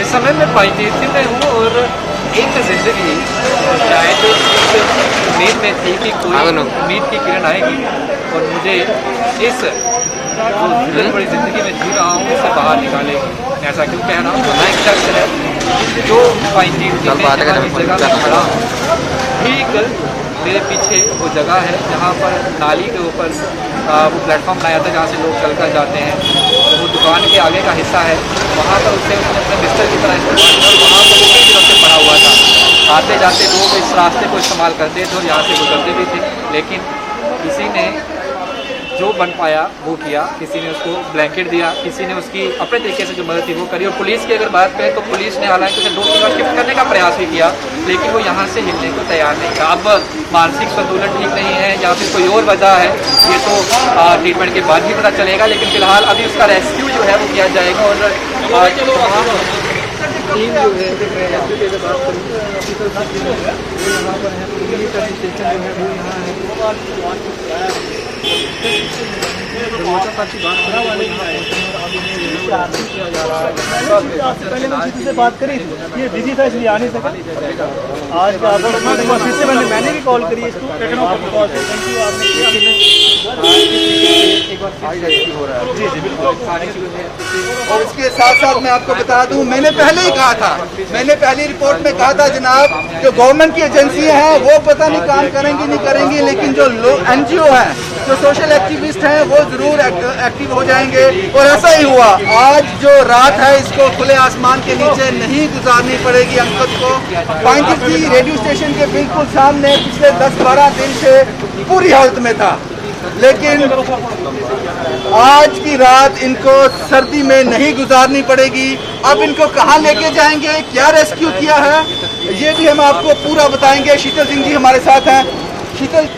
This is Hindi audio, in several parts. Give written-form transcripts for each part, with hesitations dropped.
इस समय मैं पाइतीर्थी में हूँ और एक ज़िंदगी शायद इस उम्मीद में थी कि कोई उम्मीद की किरण आएगी और मुझे इस जो बड़ी ज़िंदगी में जी रहा हूँ इससे बाहर निकालेगी। ऐसा क्यों कह रहा हूँ? मैं एक शख्स है जो पाइतीर्थी में जगह पर खड़ा हूँ। ठीक मेरे पीछे वो जगह है जहाँ पर नाली के ऊपर वो प्लेटफॉर्म बनाया था जहाँ से लोग चलकर जाते हैं। तो वो दुकान के आगे का हिस्सा है, वहाँ पर उसने अपने बिस्तर की तरह इस्तेमाल किया और वहाँ पर कई दिनों से पड़ा हुआ था। आते जाते लोग इस रास्ते को इस्तेमाल करते थे और यहाँ से गुजरते भी थे, लेकिन किसी ने जो बन पाया वो किया। किसी ने उसको ब्लैंकेट दिया, किसी ने उसकी अपने तरीके से जो मदद थी वो करी। और पुलिस की अगर बात करें तो पुलिस ने हालांकि उसे 2 जगह शिफ्ट करने का प्रयास भी किया, लेकिन वो यहाँ से हिलने को तैयार नहीं था। अब मानसिक संतुलन ठीक नहीं है या फिर कोई और वजह है, ये तो ट्रीटमेंट के बाद ही पता चलेगा। लेकिन फिलहाल अभी उसका रेस्क्यू जो है वो किया जाएगा और टीम जो है रेस्क्यू की बात करूँगा ऑफिसर जो है वो यहाँ पर है, पुलिस का स्टेशन जो है वो यहाँ है। पहले मैं किसी से बात करी थी, ये बिजी था इसलिए आ नहीं सका। आज फिर से मैंने भी कॉल करी इसको, थैंक यू आपने जी जी बिल्कुल। और इसके साथ साथ मैं आपको बता दूं, मैंने पहले ही कहा था, मैंने पहली रिपोर्ट में कहा था जनाब जो गवर्नमेंट की एजेंसियां हैं वो पता नहीं काम करेंगी नहीं करेंगी, लेकिन जो NGO हैं, जो सोशल एक्टिविस्ट हैं वो जरूर एक्टिव हो जाएंगे। और ऐसा ही हुआ। आज जो रात है इसको खुले आसमान के नीचे नहीं गुजारनी पड़ेगी। अंकल को पाइतीर्थी रेडियो स्टेशन के बिल्कुल सामने पिछले 10-12 दिन से पूरी हालत में था, लेकिन आज की रात इनको सर्दी में नहीं गुजारनी पड़ेगी। अब इनको कहाँ लेके जाएंगे, क्या रेस्क्यू किया है, ये भी हम आपको पूरा बताएंगे। शीतल सिंह जी हमारे साथ हैं। शीतल,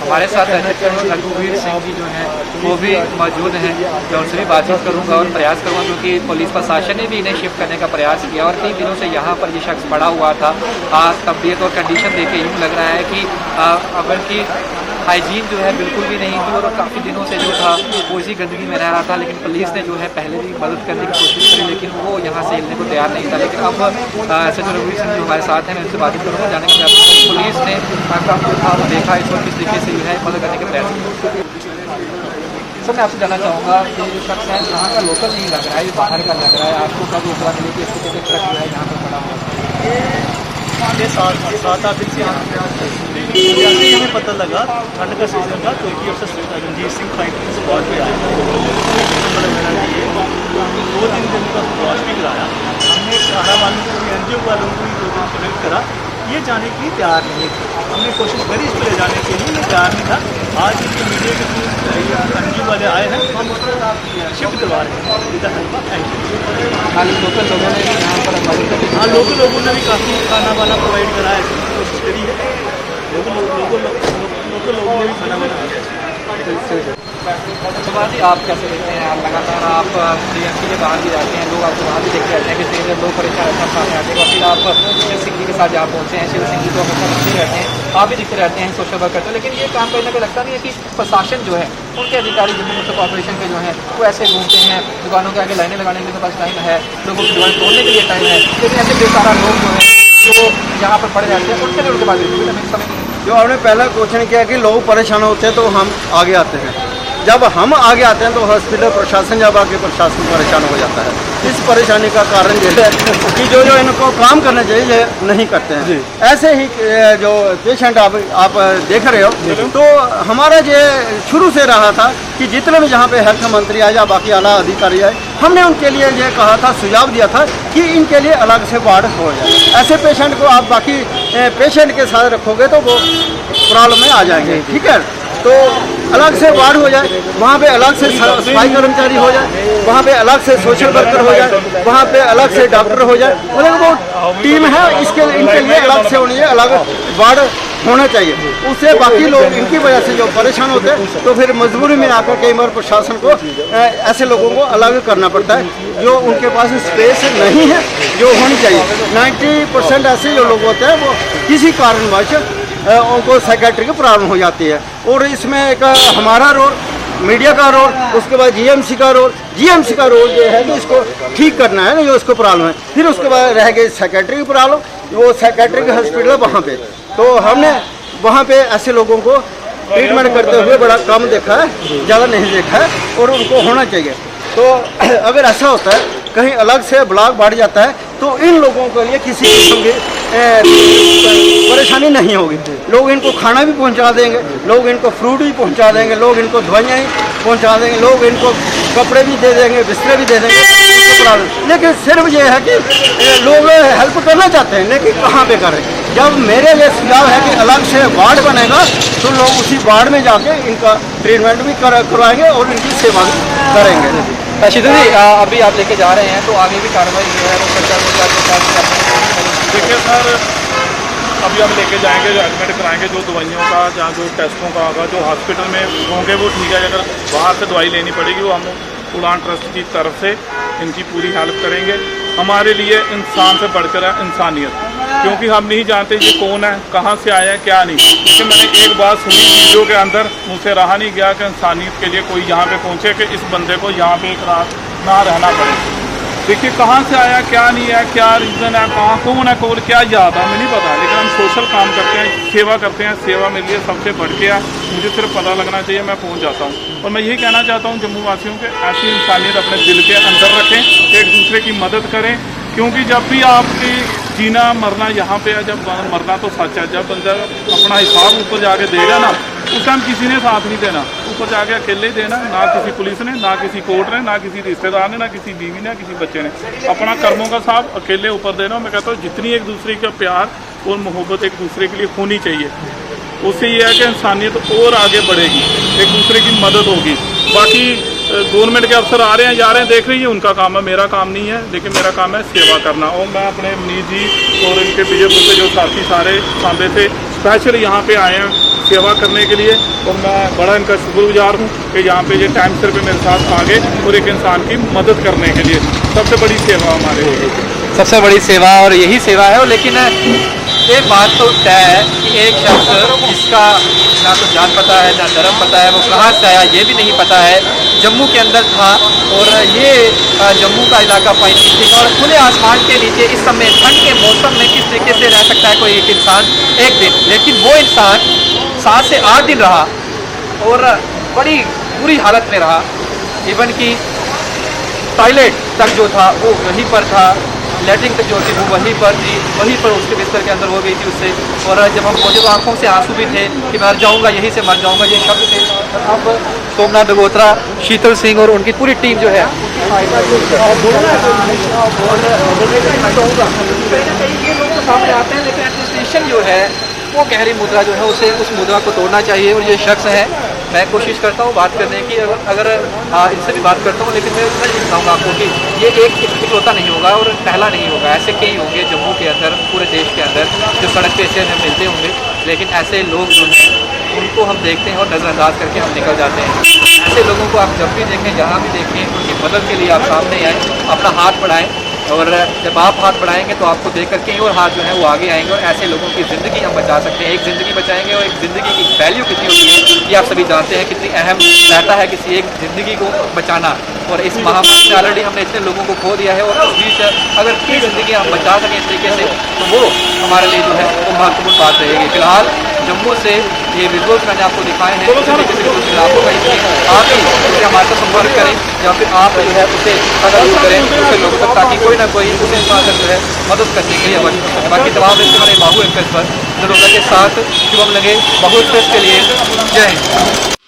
हमारे साथ रघुवीर सिंह जी जो हैं वो भी मौजूद हैं। मैं उनसे भी बातचीत करूंगा और प्रयास करूंगा, क्योंकि पुलिस प्रशासन ने भी इन्हें शिफ्ट करने का प्रयास किया और कई दिनों से यहाँ पर ये शख्स पड़ा हुआ था। तबीयत और कंडीशन देख के यूँ लग रहा है कि अगर की हाइजीन जो है बिल्कुल भी नहीं थी और काफ़ी दिनों से जो था वो इसी गंदगी में रह रहा था। लेकिन पुलिस ने जो है पहले भी मदद करने की कोशिश करी, लेकिन वो यहाँ से हिलने को तैयार नहीं था। लेकिन अब SHO रघुवीर सिंह जो हमारे साथ हैं, मैं उनसे बातचीत करूँगा, जाने का पुलिस ने काम जो था वो देखा, इस वक्त किस तरीके से जो है मदद करने के प्रयास किए। सर मैं आपसे जानना चाहूँगा कि जो शख्स है यहाँ का लोकल नहीं लग रहा है, ये बाहर का लग रहा है, आपको कब उपरा मिली कि इसको ट्रक जो है यहाँ पर खड़ा हुआ? ये 7-8 दिन से यहाँ से हमें पता लगा ठंड का सीजन था, क्योंकि अफसर रणजीत सिंह पाइतीर्थी से बहुत भी आया था। 2-3 दिन का वॉच भी कराया हमने। सारा वालों को NGO वालों को 2 दिन कनेक्ट करा, ये जाने के लिए तैयार नहीं थे। हमने कोशिश करी इसको ले जाने के लिए, ये तैयार नहीं था। आज के मीडिया के थ्रू NGO वाले आए हैं, हम शिफ्ट करवा रहे हैं इधर हल्का। Thank you. लोकल लोगों ने यहाँ पर मदद करी? हाँ, लोकल लोगों ने भी काफ़ी खाना वाना प्रोवाइड कराया, कोशिश करी है। लोकल लोगों ने भी खाना वाना। सुभाष जी आप कैसे देखते हैं? लगातार आप DMC के बाहर भी जाते हैं, लोग आपको वहाँ भी देखते रहते हैं कि स्टेज लोग परेशान रहते हैं सामने आते हैं, और फिर आप शिव सिंह जी के साथ जहाँ पहुँचे हैं, शिव सिंह जी को हमेशा दिखते रहते हैं, आप भी दिखते रहते हैं, सोशल वर्क करते हैं। लेकिन ये काम करने का लगता नहीं है कि प्रशासन जो है उनके अधिकारी जिम्मे मुझसे कॉर्पोरेशन के जो हैं वो ऐसे घूमते हैं, दुकानों के आगे लाइनें लगाने के लिए पास टाइम है, लोगों की दुकान तोड़ने के लिए टाइम है, लेकिन ऐसे बेसारा लोग जो हैं जो यहाँ पर पड़े रहते हैं उनके लिए उनके पास समय नहीं। जो आपने पहला क्वेश्चन किया कि लोग परेशान होते हैं तो हम आगे आते हैं, जब हम आगे आते हैं तो हॉस्पिटल प्रशासन जब आके प्रशासन परेशान हो जाता है। इस परेशानी का कारण ये है कि जो इनको काम करना चाहिए ये नहीं करते हैं। ऐसे ही जो पेशेंट आप देख रहे हो, तो हमारा ये शुरू से रहा था कि जितने भी जहाँ पे हेल्थ मंत्री आए या बाकी आला अधिकारी आए, हमने उनके लिए ये कहा था, सुझाव दिया था कि इनके लिए अलग से वार्ड हो जाए। ऐसे पेशेंट को आप बाकी पेशेंट के साथ रखोगे तो वो प्रॉब्लम में आ जाएंगे, ठीक है। तो अलग से वार्ड हो जाए, वहाँ पे अलग से सफाई कर्मचारी हो जाए, वहाँ पे अलग से सोशल वर्कर हो जाए, वहाँ पे अलग से डॉक्टर हो जाए, मतलब वो टीम है इनके लिए अलग से होनी है, अलग वार्ड होना चाहिए। उससे बाकी लोग इनकी वजह से जो परेशान होते हैं तो फिर मजबूरी में आकर कई बार प्रशासन को ऐसे लोगों को अलग करना पड़ता है जो उनके पास स्पेस नहीं है जो होनी चाहिए। 90% ऐसे जो लोग होते हैं वो किसी कारणवश उनको साइकेट्रिक प्रॉब्लम हो जाती है, और इसमें एक हमारा रोल मीडिया का रोल, उसके बाद जीएमसी का रोल। जीएमसी का रोल जो है कि इसको ठीक करना है ना, जो इसको प्रॉब्लम है। फिर उसके बाद रह गई साइकेट्री की प्रॉब्लम, वो साइकेट्रिक हॉस्पिटल है वहाँ पे, तो हमने वहाँ पे ऐसे लोगों को ट्रीटमेंट करते हुए बड़ा कम देखा है, ज़्यादा नहीं देखा है, और उनको होना चाहिए। तो अगर ऐसा होता है कहीं अलग से ब्लॉक बढ़ जाता है तो इन लोगों के लिए किसी किस्म की परेशानी नहीं होगी। लोग इनको खाना भी पहुंचा देंगे, लोग इनको फ्रूट भी पहुंचा देंगे, लोग इनको दवाइयाँ ही पहुंचा देंगे, लोग इनको कपड़े भी दे देंगे, बिस्तर भी दे देंगे। लेकिन सिर्फ ये है कि लोग हेल्प करना चाहते हैं, लेकिन कहाँ पे करें। जब मेरे ये सुझाव है कि अलग से वार्ड बनेगा तो लोग उसी वार्ड में जाके इनका ट्रीटमेंट भी करवाएंगे और इनकी सेवा भी करेंगे। शीतल जी, अभी आप लेके जा रहे हैं तो आगे भी कार्रवाई जो है वो सरकार के साथ देखिए सर, अभी हम लेके जाएंगे, जो एडमिट कराएंगे, जो दवाइयों का या जो टेस्टों का होगा, जो हॉस्पिटल में होंगे वो ठीक है। अगर बाहर से दवाई लेनी पड़ेगी वो हम उड़ान ट्रस्ट की तरफ से इनकी पूरी हेल्प करेंगे। हमारे लिए इंसान से बढ़कर है इंसानियत, क्योंकि हम नहीं जानते ये कौन है, कहाँ से आया है, क्या नहीं। लेकिन मैंने एक बात सुनी वीडियो के अंदर, मुझसे रहा नहीं गया कि इंसानियत के लिए कोई यहाँ पे पहुँचे कि इस बंदे को यहाँ पे एक रात ना रहना पड़े। देखिए कहाँ से आया, क्या नहीं है, क्या रीज़न है, कहाँ कौन है, कौन क्या याद है, हमें नहीं पता। लेकिन हम सोशल काम करते हैं, सेवा करते हैं, सेवा मेरे लिए सबसे बढ़ के है। मुझे सिर्फ पता लगना चाहिए, मैं पहुंच जाता हूं। और मैं यही कहना चाहता हूं जम्मू वासियों के, ऐसी इंसानियत अपने दिल के अंदर रखें, एक दूसरे की मदद करें। क्योंकि जब भी आपकी जीना मरना यहाँ पे है, जब मरना तो सच है, जब बंदा अपना हिसाब ऊपर जाके देगा ना, उस टाइम किसी ने साथ नहीं देना, ऊपर जाके अकेले देना, ना किसी पुलिस ने, ना किसी कोर्ट ने, ना किसी रिश्तेदार ने, ना किसी बीवी ने, किसी बच्चे ने, अपना कर्मों का हिसाब अकेले ऊपर देना। मैं कहता हूँ जितनी एक दूसरे का प्यार और मोहब्बत एक दूसरे के लिए होनी चाहिए, उससे ये है कि इंसानियत और आगे बढ़ेगी, एक दूसरे की मदद होगी। बाकी गवर्नमेंट के अफसर आ रहे हैं, जा रहे हैं, देख रही है, उनका काम है, मेरा काम नहीं है। लेकिन मेरा काम है सेवा करना। और मैं अपने मनीष जी और इनके बीजेपी से जो साथी सारे सांबे से स्पेशल यहाँ पे आए हैं सेवा करने के लिए, और मैं बड़ा इनका शुक्रगुजार हूँ कि यहाँ पे ये टाइम सिर पे मेरे साथ आ गए और एक इंसान की मदद करने के लिए। सबसे बड़ी सेवा हमारे लिए, सबसे बड़ी सेवा, और यही सेवा है। लेकिन एक बात तो तय है कि एक शख्स जिसका ना तो जान पता है ना धर्म पता है, वो कहाँ से आया ये भी नहीं पता है, जम्मू के अंदर था, और ये जम्मू का इलाका 35 डिग्री और खुले आसमान के नीचे इस समय ठंड के मौसम में किस तरीके से रह सकता है कोई एक इंसान एक दिन। लेकिन वो इंसान 7 से 8 दिन रहा और बड़ी बुरी हालत में रहा। इवन कि टॉयलेट तक जो था वो वहीं पर था, लैट्रिन तक जो थी वो वहीं पर थी, वहीं पर उसके बिस्तर के अंदर हो गई थी उससे। और जब हम पहुँचे तो आंखों से आंसू भी थे कि मर जाऊँगा, यहीं से मर जाऊँगा, ये शब्द थे। अब सोमनाथ डगोत्रा, शीतल सिंह और उनकी पूरी टीम जो है सामने आते हैं। लेकिन एडमिनिस्ट्रेशन जो है वो गहरी मुद्रा जो है उसे उस मुद्रा को तोड़ना चाहिए। और ये शख्स है, मैं कोशिश करता हूँ बात करने की, अगर इनसे भी बात करता हूँ, लेकिन मैं इतना ही बताऊँगा आपको कि ये एक इकलौता नहीं होगा और पहला नहीं होगा। ऐसे कई होंगे जम्मू के अंदर, पूरे देश के अंदर, जो सड़क पे ऐसे हमें मिलते होंगे। लेकिन ऐसे लोग जो हैं उनको हम देखते हैं और नज़रअंदाज करके हम निकल जाते हैं। ऐसे लोगों को आप जब भी देखें, जहाँ भी देखें, उनकी मदद के लिए आप सामने आएँ, अपना हाथ बढ़ाएँ। और जब आप हाथ बढ़ाएंगे तो आपको देख कर कई और हाथ जो है वो आगे आएंगे और ऐसे लोगों की ज़िंदगी हम बचा सकते हैं। एक ज़िंदगी बचाएंगे और एक ज़िंदगी की वैल्यू कितनी होती है ये आप सभी जानते हैं, कितनी अहम रहता है किसी एक ज़िंदगी को बचाना। और इस महामारी में ऑलरेडी हमने इतने लोगों को खो दिया है, और उस बीच अगर कई ज़िंदगी हम बचा सकें इस तरीके से तो वो हमारे लिए जो है वो महत्वपूर्ण बात रहेगी। फिलहाल जम्मू से ये विजुअल्स मैंने आपको दिखाए हैं, इस तरीके से कुछ इलाकों का, इसलिए आप ही उसे हमारे साथ संपर्क करें या फिर आप जो है उसे पता करें दूसरे लोगों तक, ताकि कोई ना कोई उसे जो है मदद करने के लिए अवश्य कर सके। बाकी तमाम रिश्ते हमारे बाहू एक्सप्रेस पर के साथ शुभम लगे, बाहू एक्सप्रेस के लिए जय हिंद।